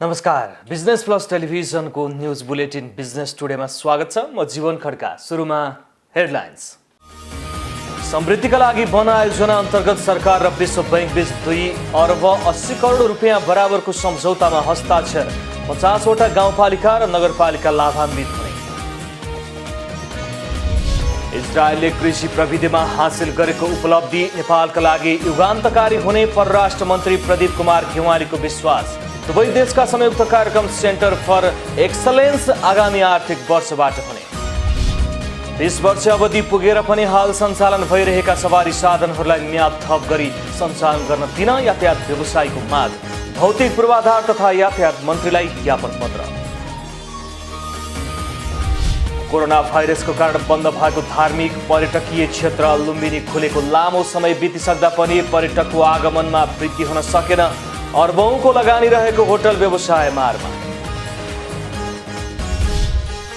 नमस्कार, business plus टेलिभिजनको news bulletin business टुडेमा स्वागत छ। म जीवन खड्का। सुरुमा हेडलाइन्स। समृद्धिका लागि वन आयोजना अन्तर्गत सरकार र विश्व बैंक बीच 2 अर्ब 80 करोड रुपियाँ बराबरको सम्झौतामा हस्ताक्षर। 50 वटा गाउँपालिका र नगरपालिका लाभान्वित हुने। इजरायलले कृषि प्रविधिमा हासिल गरेको उपलब्धि नेपालका लागि युगान्तकारी हुने परराष्ट्र मन्त्री प्रदीप कुमार घेवालीको विश्वास। दुवै देशका संयुक्त कार्यक्रम सेन्टर फर एक्सलेन्स आगामी आर्थिक वर्षबाट हुने। 20 वर्ष अवधि पुगेर पनि हाल सञ्चालन भइरहेका सवारी साधनहरूलाई म्याद थप गरी सञ्चालन गर्न दिन यातायात व्यवसायीको माग। भौतिक पूर्वाधार तथा यातायात मन्त्रीलाई ज्ञापन पत्र। कोरोना भाइरसको कारण बन्द भएको धार्मिक पर्यटकीय क्षेत्र लुम्बिनी खुलेको लामो समय बितिसक्दा पनि पर्यटकको आगमनमा वृद्धि हुन सकेन। अर्बौंको लगानी रहेको होटल व्यवसाय मारमा।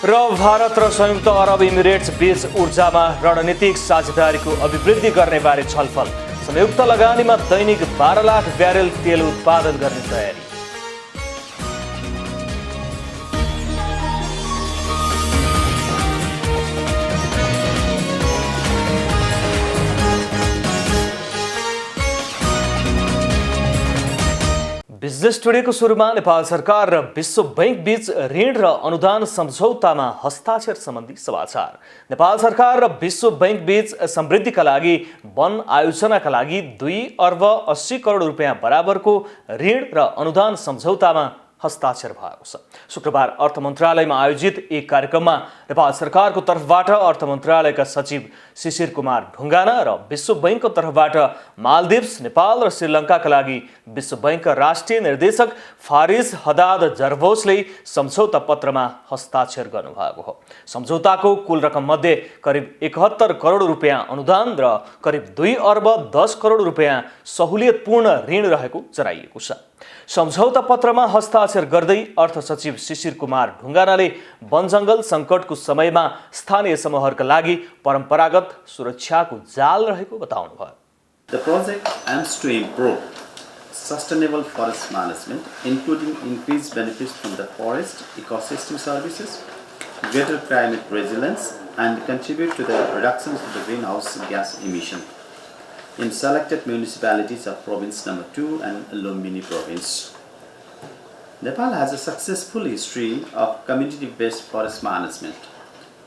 र भारत र संयुक्त अरब इमिरेट्स बीच ऊर्जामा रणनीतिक साझेदारीको अभिवृद्धि गर्ने बारे छलफल। संयुक्त लगानीमा दैनिक 12 लाख ब्यारेल तेल उत्पादन गर्ने तयारी। बिजनेस टुडेको सुरुमा नेपाल सरकार र विश्व बैंक बीच ऋण र अनुदान सम्झौतामा हस्ताक्षर सम्बन्धी समाचार। नेपाल सरकार र विश्व बैंक बीच समृद्धिका लागि वन आयोजनाका लागि 2 अर्ब 80 करोड रुपियाँ बराबरको ऋण र अनुदान सम्झौतामा हस्ताक्षर भएको छ। शुक्रबार अर्थ मन्त्रालयमा आयोजित एक कार्यक्रममा नेपाल सरकारको तर्फबाट अर्थ मन्त्रालयका सचिव शिशिर कुमार ढुङ्गाना र विश्व बैंकको तर्फबाट मालदिव्स, नेपाल र श्रीलङ्काका लागि विश्व बैंकका राष्ट्रिय निर्देशक फारिस हदाद जर्भोसले सम्झौता पत्रमा हस्ताक्षर गर्नुभएको हो। सम्झौताको कुल रकम मध्ये करिब 71 करोड रुपियाँ अनुदान र करिब 2 अर्ब 10 करोड रुपियाँ सहुलियतपूर्ण ऋण रहेको जनाइएको छ। सम्झौता पत्रमा हस्ताक्षर गर्दै अर्थ सचिव शिशिर कुमार ढुङ्गानाले वन जङ्गल सङ्कटको समयमा स्थानीय समूहहरूका लागि परम्परागत सुरक्षाको जाल रहेको बताउनुभयो। The project aims to improve sustainable forest management, including increased benefits from the forest ecosystem services, greater climate resilience, and contribute to the reduction of the greenhouse gas emission in selected municipalities of Province Number 2 and Lumbini Province. Nepal has a successful history of community-based forest management.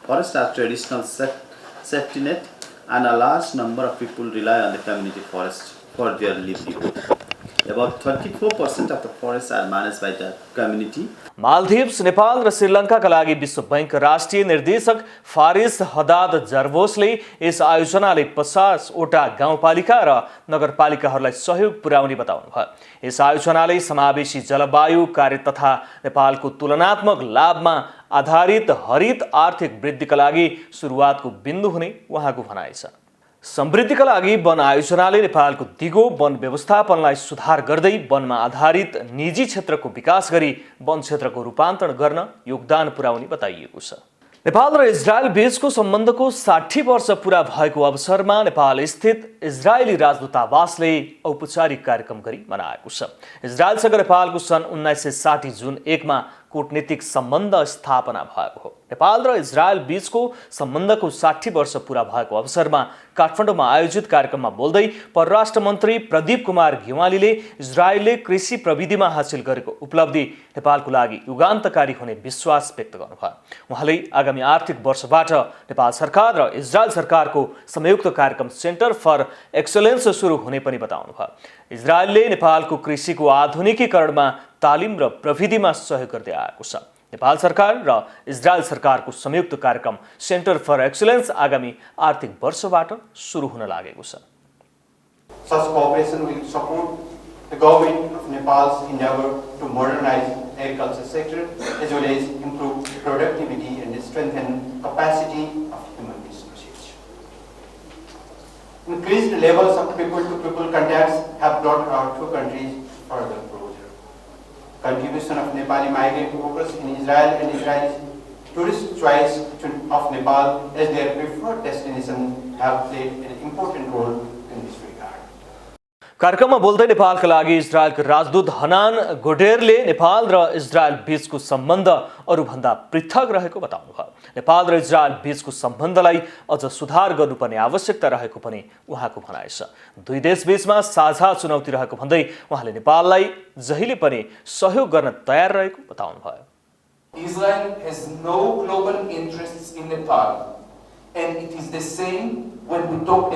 Forests are traditional safety net, and a large number of people rely on the community forest for their livelihood. About 34% of the forests are managed by the community. Maldives, Nepal र श्रीलङ्काका लागि विश्व bank राष्ट्रिय निर्देशक फारिस हदाद जर्भोसले यस आयोजनाले 50 वटा गाउँपालिका र नगरपालिकाहरूलाई सहयोग पुर्याउने बताउनुभयो। यस आयोजनाले समावेशी जलवायु कार्य तथा नेपालको तुलनात्मक लाभमा आधारित हरित आर्थिक वृद्धिका लागि सुरुवातको बिन्दु हुने उहाँको भनाइ छ। समृद्धिका लागि वन आयोजनाले नेपालको दिगो वन व्यवस्थापनलाई सुधार गर्दै वनमा आधारित निजी क्षेत्रको विकास गरी वन क्षेत्रको रूपान्तरण गर्न योगदान पुर्याउने बताइएको छ। नेपाल र इजरायल बीचको सम्बन्धको 60 वर्ष पुरा भएको अवसरमा नेपाल स्थित इजरायली राजदूतावासले औपचारिक कार्यक्रम गरी मनाएको छ। इजरायलसँग नेपालको सन् 1960 जुन 1 मा कूटनीतिक सम्बन्ध स्थापना भएको हो। नेपाल र इजरायल बीचको सम्बन्धको 60 वर्ष पुरा भएको अवसरमा काठमाडौँमा आयोजित कार्यक्रममा बोल्दै परराष्ट्र मन्त्री प्रदीप कुमार घेवालीले इजरायलले कृषि प्रविधिमा हासिल गरेको उपलब्धि नेपालको लागि युगान्तकारी हुने विश्वास व्यक्त गर्नुभयो। उहाँले आगामी आर्थिक वर्षबाट नेपाल सरकार र इजरायल सरकारको संयुक्त कार्यक्रम सेन्टर फर एक्सलेन्स सुरु हुने पनि बताउनुभयो। इजरायलले नेपालको कृषिको आधुनिकीकरणमा तालिम र प्रविधिमा सहयोग गर्दै आएको छ। नेपाल सरकार र इजरायल सरकारको संयुक्त कार्यक्रम सेन्टर फर एक्सलेन्स आगामी आर्थिक वर्षबाट सुरु हुन लागेको छ। Such cooperation will support the government of Nepal's endeavor to modernize agriculture sector as well as improve productivity and strengthen capacity of human resources. Increased levels of people-to-people contacts have brought our two countries further closer. Contribution of Nepali migrant workers in Israel and Israel's tourist choice of Nepal as their preferred destination have played an important role in this regard. कार्यक्रममा बोल्दै नेपालका लागि इजरायलका राजदूत हनान गोडेरले नेपाल र Israel बीचको सम्बन्ध अरूभन्दा पृथक रहेको बताउनुभयो। नेपाल र इजरायल बीचको सम्बन्धलाई अझ सुधार गर्नुपर्ने आवश्यकता रहेको पनि उहाँको भनाइ छ। दुई देश बीचमा साझा चुनौती रहेको भन्दै उहाँले नेपाललाई जहिले पनि सहयोग गर्न तयार रहेको बताउनुभयो। Israel has no global interests in Nepal, and it is the same when we talk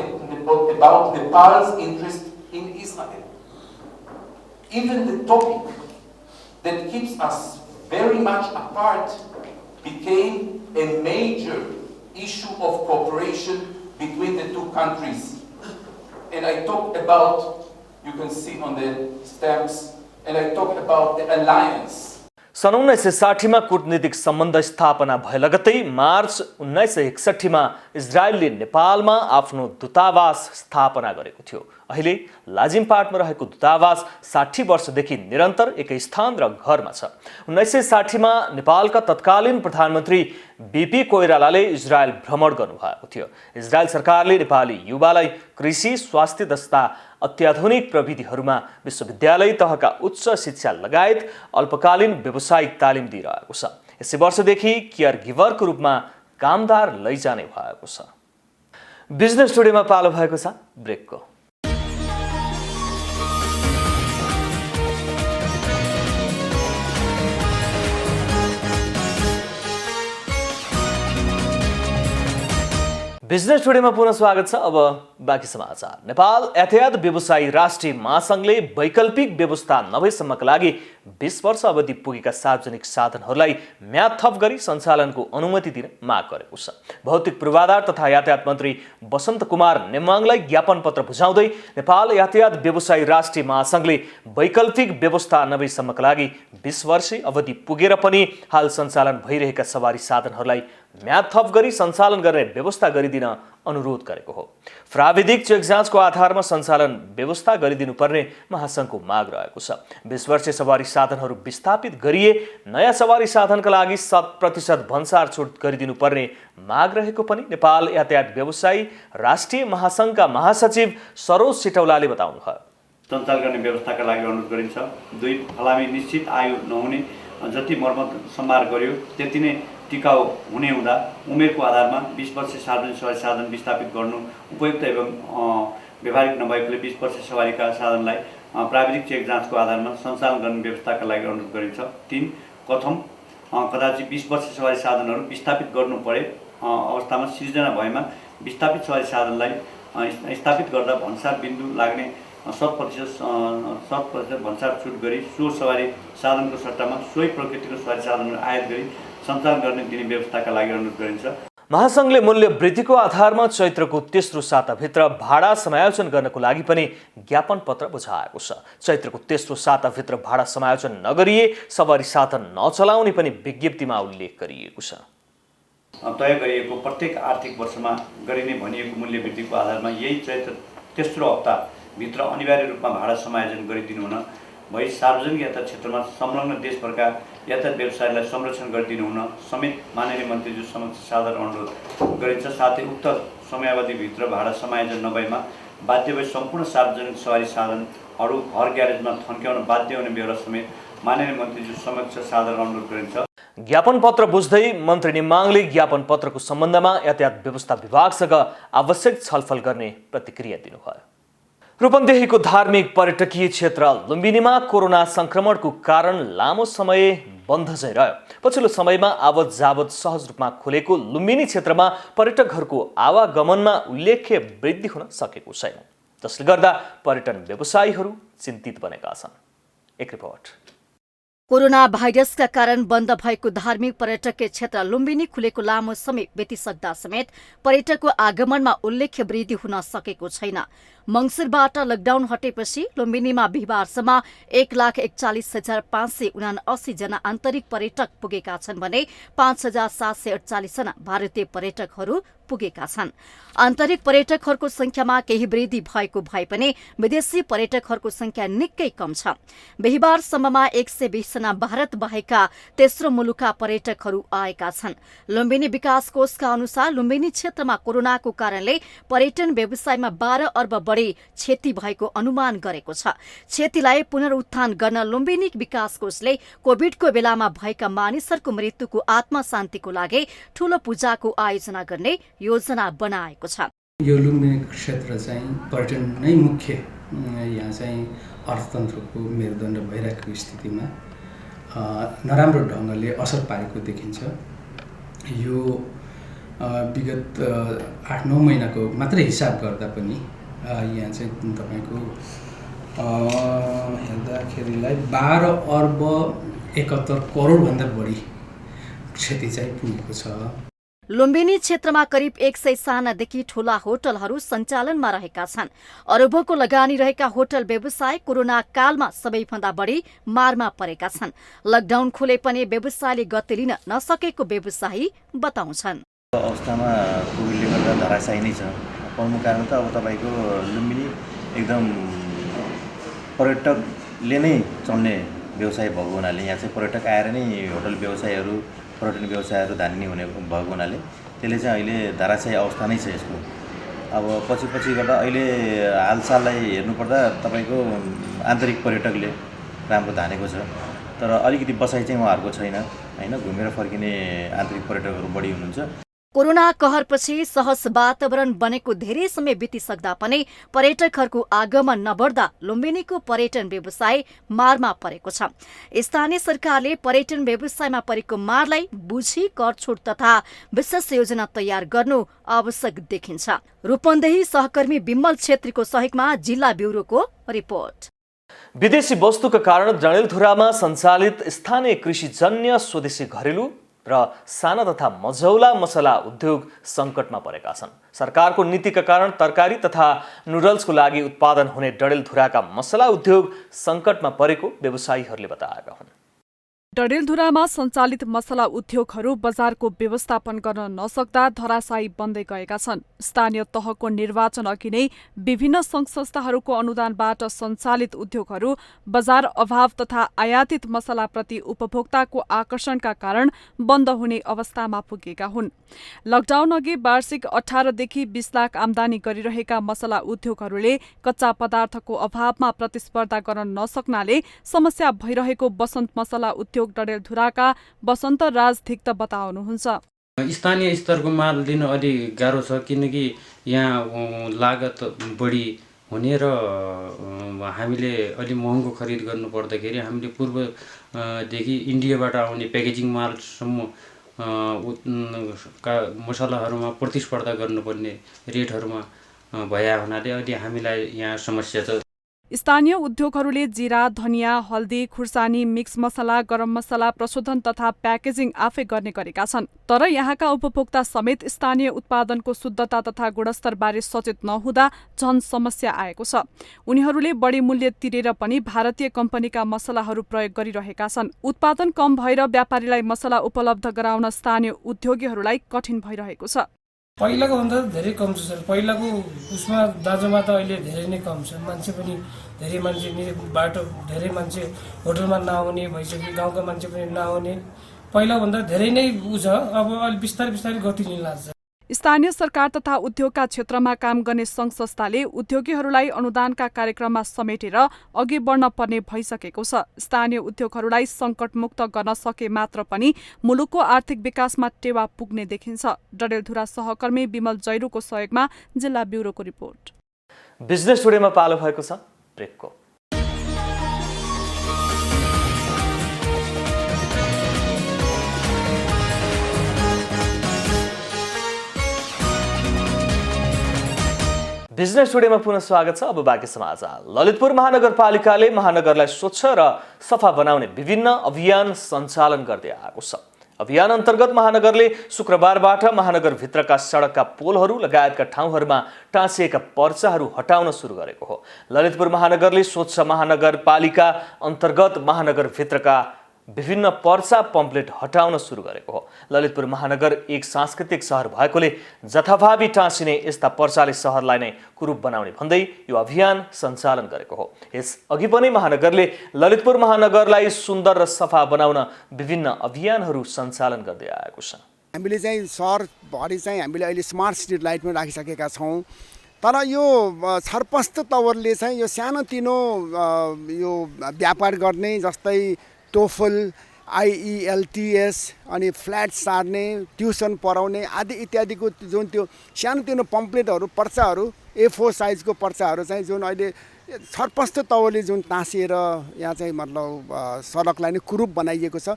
about Nepal's interest in Israel. Even the topic that keeps us very much apart became a major issue of cooperation between the two countries. And I talked about, you can see on the stamps, and I talked about the alliance. सन् 1960 कूटनीतिक सम्बन्ध स्थापना भए लगत्तै March 1961 इजरायलले नेपालमा आफ्नो दूतावास स्थापना गरेको थियो। अहिले लाजिमपाटमा रहेको दूतावास 60 वर्षदेखि निरन्तर एकै स्थान र घरमा छ। 1960 नेपालका तत्कालीन प्रधानमन्त्री बीपी कोइरालाले इजरायल भ्रमण गर्नुभएको थियो। इजरायल सरकारले नेपाली युवालाई कृषि, स्वास्थ्य जस्ता अत्याधुनिक प्रविधिहरूमा विश्वविद्यालय तहका उच्च शिक्षा लगायत अल्पकालीन व्यावसायिक तालिम दिइरहेको छ। यसै वर्षदेखि केयर गिभरको रूपमा कामदार लैजाने भएको छ। बिजनेस टुडेमा पालो भएको छ ब्रेकको। बिजनेस टुडेमा पुनः स्वागत छ। अब बाँकी समाचार। नेपाल यातायात व्यवसायी राष्ट्रिय महासंघले वैकल्पिक व्यवस्था नभएसम्मका लागि 20 वर्ष अवधि पुगेका सार्वजनिक साधनहरूलाई म्याद थप गरी सञ्चालनको अनुमति दिन माग गरेको छ। भौतिक पूर्वाधार तथा यातायात मन्त्री वसन्त कुमार नेमाङलाई ज्ञापन पत्र बुझाउँदै नेपाल यातायात व्यवसायी राष्ट्रिय महासंघले वैकल्पिक व्यवस्था नभएसम्मका लागि 20 वर्ष अवधि पुगेर पनि हाल सञ्चालन भइरहेका सवारी साधनहरूलाई म्याद थप गरी सञ्चालन गर्ने व्यवस्था गरिदिन अनुरोध गरेको हो। प्राविधिक चेक जाँचको आधारमा सञ्चालन व्यवस्था गरिदिनुपर्ने महासंघको माग रहेको छ। 20 वर्षे सवारी साधनहरू विस्थापित गरिए नयाँ सवारी साधनका लागि 100% भन्सार छुट गरिदिनुपर्ने माग रहेको पनि नेपाल यातायात व्यवसायी राष्ट्रिय महासंघका महासचिव सरोज सिटौलाले बताउनुभयो। सञ्चालन गर्ने व्यवस्थाका लागि अनुरोध गरिन्छ। 2 फलामे निश्चित आयु नहुने जति मर्मत सम्भार गर्यो त्यति नै टिकाउ हुने हुँदा उमेरको आधारमा 20 वर्ष सार्वजनिक सवारी साधन विस्थापित गर्नु उपयुक्त एवं व्यवहारिक नभएकोले 20 वर्ष सवारीका साधनलाई प्राविधिक चेक जाँचको आधारमा सञ्चालन गर्ने व्यवस्थाका लागि अनुरोध गरिन्छ। 3 कथम कदाचित 20 वर्ष सवारी साधनहरू विस्थापित गर्नु परे अवस्थामा सिर्जना भएमा विस्थापित सवारी साधनलाई स्थापित गर्दा भन्सार बिन्दु लाग्ने 100% भन्सार छुट गरी सो सवारी साधनको सट्टामा सोही प्रकृतिको सवारी साधनहरू आयात गरी सञ्चालन गर्ने दिने व्यवस्थाका लागि अनुरोध गरिन्छ। महासंघले मूल्य वृद्धिको आधारमा चैत्रको तेस्रो साताभित्र भाडा समायोजन गर्नको लागि पनि ज्ञापन पत्र बुझाएको छ। चैत्रको तेस्रो साताभित्र भाडा समायोजन नगरिए सवारी साधन नचलाउने पनि विज्ञप्तिमा उल्लेख गरिएको छ। तय गरिएको प्रत्येक आर्थिक वर्षमा गरिने भनिएको मूल्य वृद्धिको आधारमा यही चैत्र तेस्रो हप्ताभित्र अनिवार्य रूपमा भाडा समायोजन गरिदिनु हुन भई सार्वजनिक यातायात क्षेत्रमा संलग्न देशभरका यातायात व्यवसायलाई संरक्षण गरिदिनु हुन समेत माननीय मन्त्रीज्यू समक्ष सादर अनुरोध गरिन्छ। साथै उक्त समयावधिभित्र भाडा समायोजन नभएमा बाध्य भई सम्पूर्ण सार्वजनिक सवारी साधनहरू घर ग्यारेजमा थन्क्याउन बाध्य हुने बेहोरा समेत माननीय मन्त्रीज्यू समक्ष सादर अनुरोध गरिन्छ। ज्ञापन पत्र बुझ्दै मन्त्री निमाङले ज्ञापन पत्रको सम्बन्धमा यातायात व्यवस्था विभागसँग आवश्यक छलफल गर्ने प्रतिक्रिया दिनुभयो। रूपन्देहीको धार्मिक पर्यटकीय क्षेत्र लुम्बिनीमा कोरोना संक्रमणको कारण लामो समय बन्द चाहिँ रह्यो। पछिल्लो समयमा आवत जावत सहज रूपमा खुलेको लुम्बिनी क्षेत्रमा पर्यटकहरूको आवागमनमा उल्लेख्य वृद्धि हुन सकेको छैन, जसले गर्दा पर्यटन व्यवसायीहरू चिन्तित बनेका छन्। एक रिपोर्ट। कोरोना भाइरसका कारण बन्द भएको धार्मिक पर्यटकीय क्षेत्र लुम्बिनी खुलेको लामो समय बितिसक्दा समेत पर्यटकको आगमनमा उल्लेख्य वृद्धि हुन सकेको छैन। मंसिरबाट लकडाउन हटेपछि लुम्बिनीमा बिहिबारसम्म 1,41,579 जना आन्तरिक पर्यटक पुगेका छन् भने 5,748 जना भारतीय पर्यटकहरू पुगेका छन्। आन्तरिक पर्यटकहरूको संख्यामा केही वृद्धि भएको भए पनि विदेशी पर्यटकहरूको संख्या निकै कम छ। बिहिबारसम्ममा 120 जना भारत बाहेकका तेस्रो मुलुकका पर्यटकहरू आएका छन्। लुम्बिनी विकास कोषका अनुसार लुम्बिनी क्षेत्रमा कोरोनाको कारणले पर्यटन व्यवसायमा 12 अर्ब बढी क्षति भएको अनुमान गरेको छ। क्षतिलाई पुनरुत्थान गर्न लुम्बिनी विकास कोषले कोभिडको बेलामा भएका मानिसहरूको मृत्युको आत्मा शान्तिको लागि ठूलो पूजाको आयोजना गर्ने योजना बनाएको छ। यो लुम्बिनी क्षेत्र चाहिँ पर्यटन नै मुख्य यहाँ चाहिँ अर्थतन्त्रको मेरुदण्ड भइरहेको स्थितिमा नराम्रो ढङ्गले असर पारेको देखिन्छ। यो विगत 8-9 महिनाको मात्रै हिसाब गर्दा पनि यहाँ चाहिँ तपाईँको हेर्दाखेरिलाई 12 अर्ब 71 करोडभन्दा बढी क्षति चाहिँ पुगेको छ। लुम्बिनी क्षेत्रमा करिब 100 सानादेखि ठूला होटलहरू सञ्चालनमा रहेका छन्। अरबौंको लगानी रहेका होटल व्यवसाय कोरोना कालमा सबैभन्दा बढी मारमा परेका छन्। लकडाउन खुले पनि व्यवसायले गति लिन नसकेको व्यवसायी बताउँछन्। अवस्थामा कोभिडले गर्दा धराशायी नै छ। प्रमुख कारण त अब तपाईँको लुम्बिनी एकदम पर्यटकले नै चल्ने व्यवसाय भएको हुनाले यहाँ चाहिँ पर्यटक आएर नै होटल व्यवसायहरू पर्यटन व्यवसायहरू धान्ने हुने भएको हुनाले त्यसले चाहिँ अहिले धराशायी अवस्था नै छ यसको। अब पछि गर्दा अहिले हालसाललाई हेर्नुपर्दा तपाईँको आन्तरिक पर्यटकले राम्रो धानेको छ, तर अलिकति बसाइ चाहिँ उहाँहरूको छैन हैन। घुमेर फर्किने आन्तरिक पर्यटकहरू बढी हुनुहुन्छ। कोरोना कहरपछि सहज वातावरण बनेको धेरै समय बितिसक्दा पनि पर्यटकहरूको आगमन नबढ्दा लुम्बिनीको पर्यटन व्यवसाय मारमा परेको छ। स्थानीय सरकारले पर्यटन व्यवसायमा परेको मारलाई बुझी करछोड तथा विशेष योजना तयार गर्नु आवश्यक देखिन्छ। रूपन्देही सहकर्मी विमल छेत्रीको सहयोगमा जिल्ला ब्युरोको रिपोर्ट। विदेशी वस्तुका कारण डडेलधुरामा सञ्चालित स्थानीय कृषिजन्य स्वदेशी घरेलु र साना तथा मझौला मसला उद्योग सङ्कटमा परेका छन्। सरकारको नीतिका कारण तरकारी तथा नुडल्सको लागि उत्पादन हुने डडेलधुराका मसला उद्योग सङ्कटमा परेको व्यवसायीहरूले बताएका हुन्। डडेलधुरामा सञ्चालित मसला उद्योगहरू बजारको व्यवस्थापन गर्न नसक्दा धराशायी बन्दै गएका छन्। स्थानीय तहको निर्वाचन अघि नै विभिन्न सङ्घ संस्थाहरूको अनुदानबाट सञ्चालित उद्योगहरू बजार अभाव तथा आयातित मसलाप्रति उपभोक्ताको आकर्षणका कारण बन्द हुने अवस्थामा पुगेका हुन्। लकडाउन अघि वार्षिक 18देखि 20 लाख आमदानी गरिरहेका मसला उद्योगहरूले कच्चा पदार्थको अभावमा प्रतिस्पर्धा गर्न नसक्नाले समस्या भइरहेको बसन्त मसला उद्योग डडेलधुराका वसन्त राज धिक्त बताउनुहुन्छ। स्थानीय स्तरको माल लिन अलि गाह्रो छ, किनकि यहाँ लागत बढी हुने र हामीले अलि महँगो खरिद गर्नु पर्दाखेरि हामीले पूर्वदेखि इन्डियाबाट आउने प्याकेजिङ मालसम्म मसलाहरूमा प्रतिस्पर्धा गर्नुपर्ने रेटहरूमा भया हुनाले अलि हामीलाई यहाँ समस्या छ। स्थानीय उद्योगहरूले जिरा, धनियाँ, हल्दी, खुर्सानी, मिक्स मसला, गरम मसला प्रशोधन तथा प्याकेजिङ आफै गर्ने गरेका छन्। तर यहाँका उपभोक्ता समेत स्थानीय उत्पादनको शुद्धता तथा गुणस्तरबारे सचेत नहुँदा झन समस्या आएको छ। उनीहरूले बढी मूल्य तिरेर पनि भारतीय कम्पनीका मसलाहरू प्रयोग गरिरहेका छन्। उत्पादन कम भएर व्यापारीलाई मसला उपलब्ध गराउन स्थानीय उद्योगीहरूलाई कठिन भइरहेको छ। पहिलाको भन्दा धेरै कम छ सर। पहिलाको उसमा दाजुमा त अहिले धेरै नै कम छ। मान्छे पनि धेरै मान्छे बाटो धेरै मान्छे होटलमा नआउने भइसक्यो, गाउँका मान्छे पनि नआउने। पहिलाभन्दा धेरै नै उ छ। अब अलि बिस्तारै गति लिन लाग्छ। स्थानीय सरकार तथा उद्योगका क्षेत्रमा काम गर्ने सङ्घ संस्थाले उद्योगीहरूलाई अनुदानका कार्यक्रममा समेटेर अघि बढ्न पर्ने भइसकेको छ। स्थानीय उद्योगहरूलाई सङ्कटमुक्त गर्न सके मात्र पनि मुलुकको आर्थिक विकासमा टेवा पुग्ने देखिन्छ। डडेलधुरा सहकर्मी विमल जैरूको सहयोगमा जिल्ला ब्युरोको रिपोर्ट। बिजनेस टुडेमा पालो भएको छ ब्रेकको। बिजनेस टुडेमा पुनः स्वागत छ। अब बाँकी समाचार। ललितपुर महानगरपालिकाले महानगरलाई स्वच्छ र सफा बनाउने विभिन्न अभियान सञ्चालन गर्दै आएको छ। अभियान अन्तर्गत महानगरले शुक्रबारबाट महानगरभित्रका सडकका पोलहरू लगायतका ठाउँहरूमा टाँसिएका पर्चाहरू हटाउन सुरु गरेको हो। ललितपुर महानगरले स्वच्छ महानगरपालिका अन्तर्गत महानगरभित्रका विभिन्न पर्चा पम्पलेट हटाउन सुरु गरेको हो। ललितपुर महानगर एक सांस्कृतिक सहर भएकोले जथाभावी टाँसिने यस्ता पर्चाले सहरलाई नै कुरूप बनाउने भन्दै यो अभियान सञ्चालन गरेको हो। यस अघि पनि महानगरले ललितपुर महानगरलाई सुन्दर र सफा बनाउन विभिन्न अभियानहरू सञ्चालन गर्दै आएको छ। हामीले चाहिँ सहरभरि चाहिँ हामीले अहिले स्मार्ट स्ट्रिट लाइटमा राखिसकेका छौँ। तर यो सरपस्त तवरले चाहिँ यो सानोतिनो यो व्यापार गर्ने जस्तै टोफल IELTS अनि फ्ल्याट सार्ने ट्युसन पढाउने आदि इत्यादिको जुन त्यो सानोतिनो पम्पलेटहरू पर्चाहरू A4 साइजको पर्चाहरू चाहिँ जुन अहिले सरपस्त तवरले जुन टाँसिएर यहाँ चाहिँ मतलब सडकलाई नै कुरूप बनाइएको छ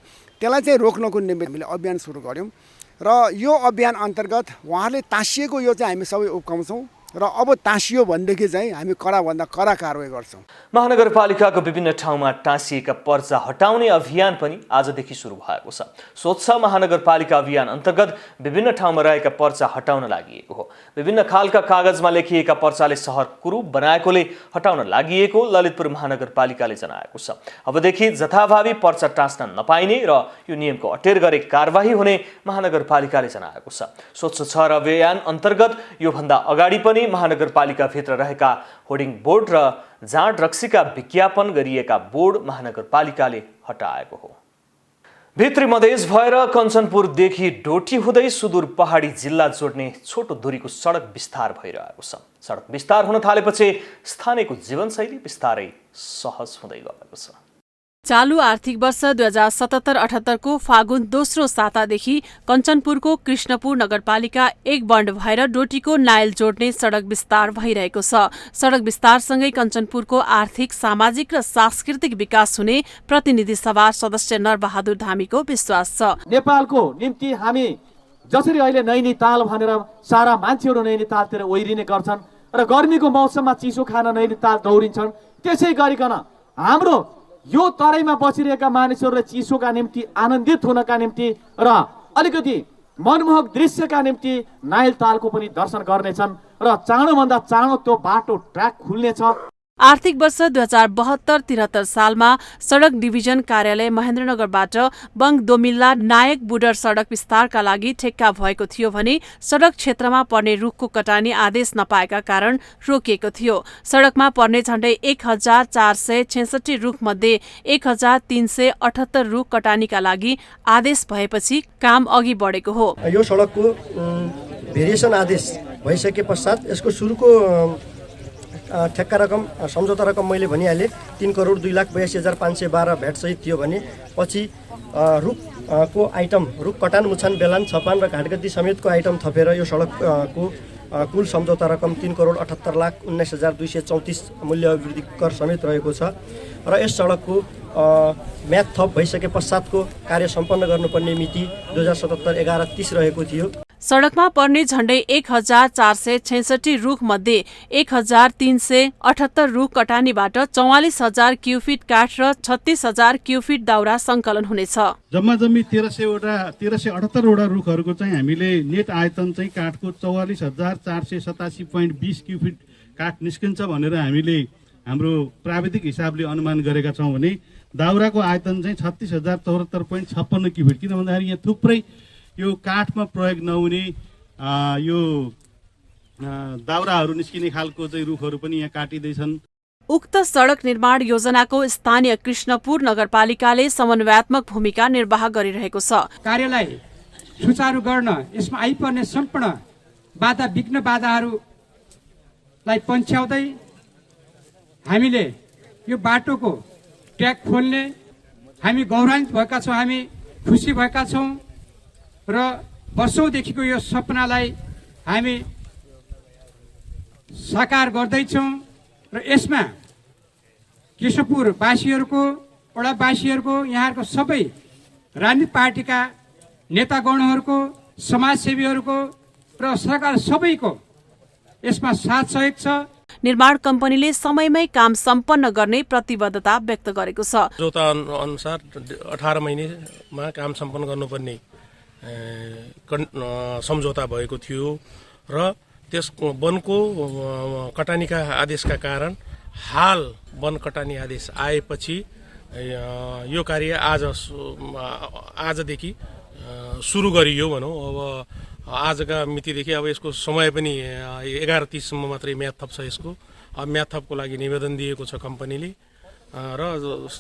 त्यसलाई चाहिँ रोक्नको निमित्त हामीले अभियान सुरु गऱ्यौँ र यो अभियान अन्तर्गत उहाँहरूले टाँसिएको यो चाहिँ हामी सबै उक्काउँछौँ र अब टाँसियो भनेदेखि चाहिँ हामी कडाभन्दा कडा कारवाही गर्छौँ। महानगरपालिकाको विभिन्न ठाउँमा टाँसिएका पर्चा हटाउने अभियान पनि आजदेखि सुरु भएको छ। स्वच्छ महानगरपालिका अभियान अन्तर्गत विभिन्न ठाउँमा रहेका पर्चा हटाउन लागि हो। विभिन्न खालका कागजमा लेखिएका पर्चाले सहर कुरूप बनाएकोले हटाउन लागि ललितपुर महानगरपालिकाले जनाएको छ। अबदेखि जथाभावी पर्चा टाँस्न नपाइने र यो नियमको अटेर गरे कारबाही हुने महानगरपालिकाले जनाएको छ। स्वच्छ सहर अभियान अन्तर्गत योभन्दा अगाडि पनि महानगरपालिका भित्र रहेका होर्डिङ बोर्ड र जाँड रक्सीका विज्ञापन गरिएका बोर्ड महानगरपालिकाले हटाएको हो। भित्री मधेस भएर कञ्चनपुरदेखि डोटी हुँदै सुदूर पहाडी जिल्ला जोड्ने छोटो दूरीको सडक विस्तार भइरहेको छ। सडक विस्तार हुन थालेपछि स्थानीयको जीवनशैली बिस्तारै सहज हुँदै गएको छ। चालू आर्थिक वर्ष 2077-78 को फागुन दोस्रो सातादेखि कञ्चनपुरको कृष्णपुर नगरपालिका एक बन्ड भएर डोटीको नायल जोड्ने सडक विस्तार भइरहेको छ। सडक विस्तारसँगै कञ्चनपुरको आर्थिक, सामाजिक र सांस्कृतिक विकास हुने प्रतिनिधि सभा सदस्य नरबहादुर धामीको विश्वास छ। नेपालको निम्ति हामी जसरी अहिले नैनीताल भनेर सारा मान्छेहरू नैनीतालतिर ओहिरिने गर्छन् र गर्मीको मौसममा चिसो खान नैनीताल दौडिन्छन्, त्यसै गरिकन हाम्रो यो तराईमा बसिरहेका मानिसहरूले चिसोका निम्ति आनन्दित हुनका निम्ति र अलिकति मनमोहक दृश्यका निम्ति नाइलतालको पनि दर्शन गर्नेछन् र चाँडोभन्दा चाँडो त्यो बाटो ट्र्याक खुल्नेछ। आर्थिक वर्ष 2072-73 सालमा सडक डिभिजन कार्यालय महेन्द्रनगरबाट बङदोमिल्ला नायक बुडर सडक विस्तारका लागि ठेक्का भएको थियो भने सडक क्षेत्रमा पर्ने रुखको कटानी आदेश नपाएका कारण रोकिएको थियो। सडकमा पर्ने झण्डै 1466 रुख मध्ये 1378 रुख कटानीका लागि आदेश भएपछि काम अघि बढेको हो। यो सडकको भेरिएसन आदेश भइसके पश्चात यसको सुरुको ठेक्का रकम सम्झौता रकम मैले भनिहालेँ 3,02,82,512 भ्याटसहित थियो भने पछि रुखको आइटम रुख कटान मुछान बेलान छपान र घाटगद्दी समेतको आइटम थपेर यो सडकको कुल सम्झौता रकम 3,78,19,234 मूल्य अभिवृद्धि कर समेत रहेको छ र यस सडकको म्याद थप भइसके पश्चातको कार्य सम्पन्न गर्नुपर्ने मिति 2077-11-30 रहेको थियो। सडकमा पर्ने झण्डै 1466 रुख मध्ये 1378 रुख कटानीबाट 44,000 क्युफिट काठ र 36,000 क्युफिट दाउरा संकलन हुनेछ। जम्मा जम्मी 1378 वटा रुखहरूको चाहिँ हामीले नेट आयतन चाहिँ काठको 44,487.20 क्युफिट काठ निस्किन्छ भनेर हामीले हाम्रो प्राविधिक हिसाबले अनुमान गरेका छौँ भने दाउराको आयतन चाहिँ 36,074.56 क्युफिट, किन भन्दाखेरि यहाँ थुप्रै यो काठमा प्रयोग नहुने यो दाउराहरू निस्किने खालको चाहिँ रुखहरू पनि यहाँ काटिँदैछन्। उक्त सडक निर्माण योजनाको स्थानीय कृष्णपुर नगरपालिकाले समन्वयात्मक भूमिका निर्वाह गरिरहेको छ। कार्यलाई सुचारू गर्न यसमा आइपर्ने सम्पूर्ण बाधा विघ्न बाधाहरूलाई पन्छ्याउँदै हामीले यो बाटोको ट्र्याक खोल्ने हामी गौरवान्वित भएका छौँ, हामी खुसी भएका छौँ र वर्षौंदेखिको यो सपनालाई हामी साकार गर्दैछौँ र यसमा कृष्णपुरवासीहरूको, वडावासीहरूको, यहाँहरूको सबै राजनीतिक पार्टीका नेतागणहरूको, समाजसेवीहरूको र सरकार सबैको यसमा साथ सहयोग छ। निर्माण कम्पनीले समयमै काम सम्पन्न गर्ने प्रतिबद्धता व्यक्त गरेको छ। सम्झौता अनुसार 18 महिनामा काम सम्पन्न गर्नुपर्ने सम्झौता भएको थियो र त्यस वनको कटानीका आदेशका कारण हाल वन कटानी आदेश आएपछि यो कार्य आजदेखि सुरु गरियो भनौँ। अब आजका मितिदेखि अब यसको समय पनि 11:30 सम्म मात्रै म्याद थप छ। यसको अब म्याद थपको लागि निवेदन दिएको छ कम्पनीले र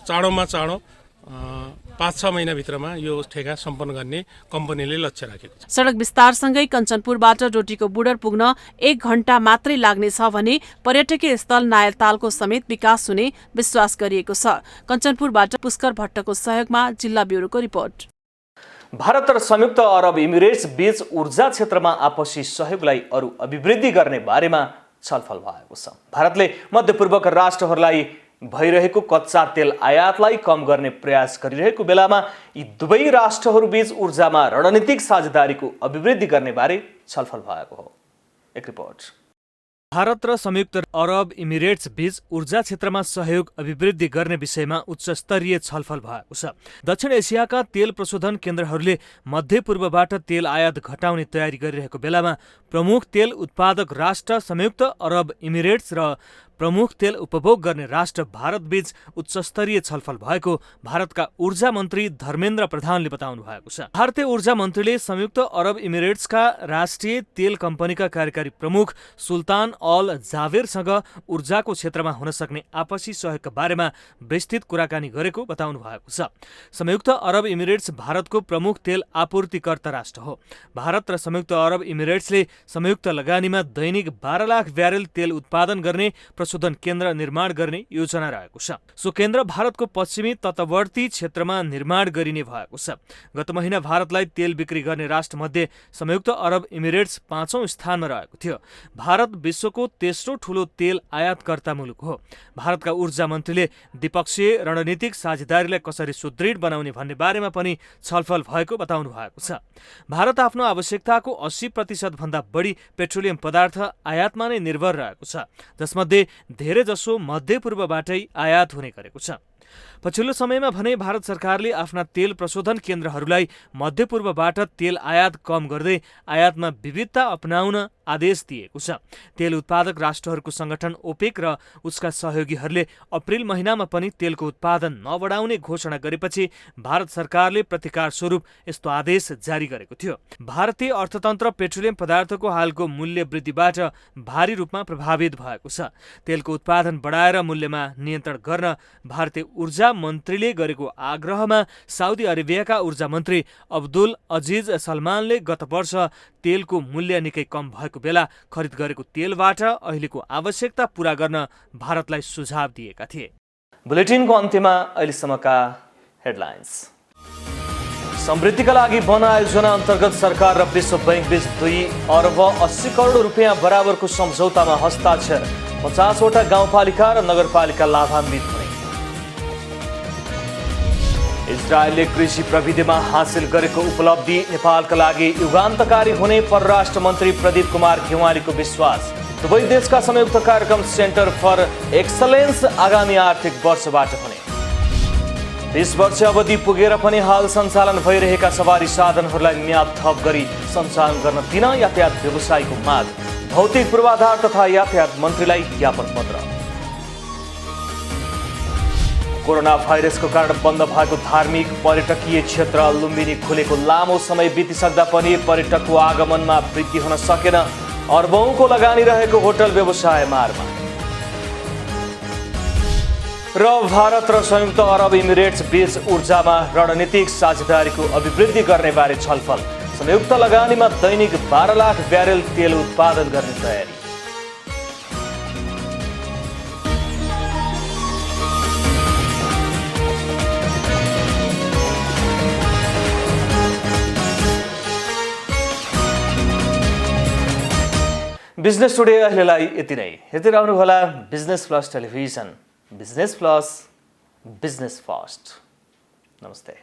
चाँडोमा चाँडो 5-6 महिनाभित्रमा यो ठेका सम्पन्न गर्ने कम्पनीले लक्ष्य राखेको छ। सडक विस्तारसँगै कञ्चनपुरबाट डोटीको बुडर पुग्न 1 घण्टा मात्रै लाग्नेछ भने पर्यटकीय स्थल नायलतालको समेत विकास हुने विश्वास गरिएको छ। कञ्चनपुरबाट पुष्कर भट्टको सहयोगमा जिल्ला ब्युरोको रिपोर्ट। भारत र संयुक्त अरब इमिरेट्स बीच ऊर्जा क्षेत्रमा आपसी सहयोगलाई अरू अभिवृद्धि गर्ने बारेमा छलफल भएको छ। भारतले मध्यपूर्वका राष्ट्रहरूलाई भइरहेको कच्चा तेल आयातलाई कम गर्ने प्रयास गरिरहेको बेलामा यी दुवै राष्ट्रहरूबीच ऊर्जामा रणनीतिक साझेदारीको अभिवृद्धि गर्ने बारे छलफल भएको हो। एक रिपोर्ट। भारत र संयुक्त अरब इमिरेट्स बीच ऊर्जा क्षेत्रमा सहयोग अभिवृद्धि गर्ने विषयमा उच्च स्तरीय छलफल भएको छ। दक्षिण एसियाका तेल प्रशोधन केन्द्रहरूले मध्यपूर्वबाट तेल आयात घटाउने तयारी गरिरहेको बेलामा प्रमुख तेल उत्पादक राष्ट्र संयुक्त अरब इमिरेट्स र प्रमुख तेल उपभोग गर्ने राष्ट्र भारतबीच उच्चस्तरीय छलफल भएको भारतका ऊर्जा मन्त्री धर्मेन्द्र प्रधानले बताउनु भएको छ। भारतीय ऊर्जा मन्त्रीले संयुक्त अरब इमिरेट्सका राष्ट्रिय तेल कम्पनीका कार्यकारी प्रमुख सुल्तान अल जावेरसँग ऊर्जाको क्षेत्रमा हुन सक्ने आपसी सहयोगका बारेमा विस्तृत कुराकानी गरेको बताउनु भएको छ। संयुक्त अरब इमिरेट्स भारतको प्रमुख तेल आपूर्तिकर्ता राष्ट्र हो। भारत र संयुक्त अरब इमिरेट्सले संयुक्त लगानीमा दैनिक 12 लाख ब्यारेल तेल उत्पादन गर्ने प्रशोधन केन्द्र निर्माण गर्ने योजना रहेको छ। सो केन्द्र भारतको पश्चिमी तटवर्ती क्षेत्रमा निर्माण गरिने भएको छ। गत महिना भारतलाई तेल बिक्री गर्ने राष्ट्रमध्ये संयुक्त अरब इमिरेट्स 5औं स्थानमा रहेको थियो। भारत विश्वको तेस्रो ठूलो तेल आयातकर्ता मुलुक हो। भारतका ऊर्जा मन्त्रीले द्विपक्षीय रणनीतिक साझेदारीलाई कसरी सुदृढ बनाउने भन्ने बारेमा पनि छलफल भएको बताउनु भएको छ। भारत आफ्नो आवश्यकताको 80% भन्दा बढी पेट्रोलियम पदार्थ आयातमा नै निर्भर रहेको छ, जसमध्ये धेरैजसो मध्यपूर्वबाटै आयात हुने गरेको छ। पछिल्लो समयमा भने भारत सरकारले आफ्ना तेल प्रशोधन केन्द्रहरूलाई मध्यपूर्वबाट तेल आयात कम गर्दै आयातमा विविधता अपनाउन आदेश दिएको छ। तेल उत्पादक राष्ट्रहरूको संगठन ओपेक र उसका सहयोगीहरूले अप्रिल महिनामा पनि तेलको उत्पादन नबढाउने घोषणा गरेपछि भारत सरकारले प्रतिकार स्वरूप यस्तो आदेश जारी गरेको थियो। भारतीय अर्थतन्त्र पेट्रोलियम पदार्थको हालको मूल्य वृद्धिबाट भारी रूपमा प्रभावित भएको छ। तेलको उत्पादन बढाएर मूल्यमा नियन्त्रण गर्न भारतीय ऊर्जा मन्त्रीले गरेको आग्रहमा साउदी अरेबियाका ऊर्जा मन्त्री अब्दुल अजिज सलमानले गत वर्ष तेलको मूल्य निकै कम भएको बेला खरिद गरेको तेलबाट अहिलेको आवश्यकता पूरा गर्न भारतलाई सुझाव दिएका थिए। बुलेटिनको अन्त्यमा अहिलेसम्मका हेडलाइन्स। समृद्धिका लागि वन आयोजना अन्तर्गत सरकार र विश्व बैंक बीच 2 अर्ब 80 करोड रुपियाँ बराबरको सम्झौतामा हस्ताक्षर। 50 वटा गाउँपालिका र नगरपालिका लाभान्वित हुने। इजरायलले कृषि प्रविधिमा हासिल गरेको उपलब्धि नेपालका लागि युगान्तकारी हुने परराष्ट्र मन्त्री प्रदीप कुमार घेवालीको विश्वास। दुवै देशका संयुक्त कार्यक्रम सेन्टर फर एक्सलेन्स आगामी आर्थिक वर्षबाट हुने। 20 वर्ष अवधि पुगेर पनि हाल सञ्चालन भइरहेका सवारी साधनहरूलाई म्याद थप गरी सञ्चालन गर्न दिन यातायात व्यवसायीको माग। भौतिक पूर्वाधार तथा यातायात मन्त्रीलाई ज्ञापन पत्र। कोरोना भाइरसको कारण बन्द भएको धार्मिक पर्यटकीय क्षेत्र लुम्बिनी खुलेको लामो समय बितिसक्दा पनि पर्यटकको आगमनमा वृद्धि हुन सकेन। अर्बौंको लगानी रहेको होटल व्यवसाय मारमा। र भारत र संयुक्त अरब इमिरेट्स बीच ऊर्जामा रणनीतिक साझेदारीको अभिवृद्धि गर्ने बारे छलफल। संयुक्त लगानीमा दैनिक 12 लाख ब्यारेल तेल उत्पादन गर्ने तयारी। बिजनेस टुडे अहिलेलाई यति नै। हेर्दै रहनुहोला business plus television. Business plus, business first. नमस्ते।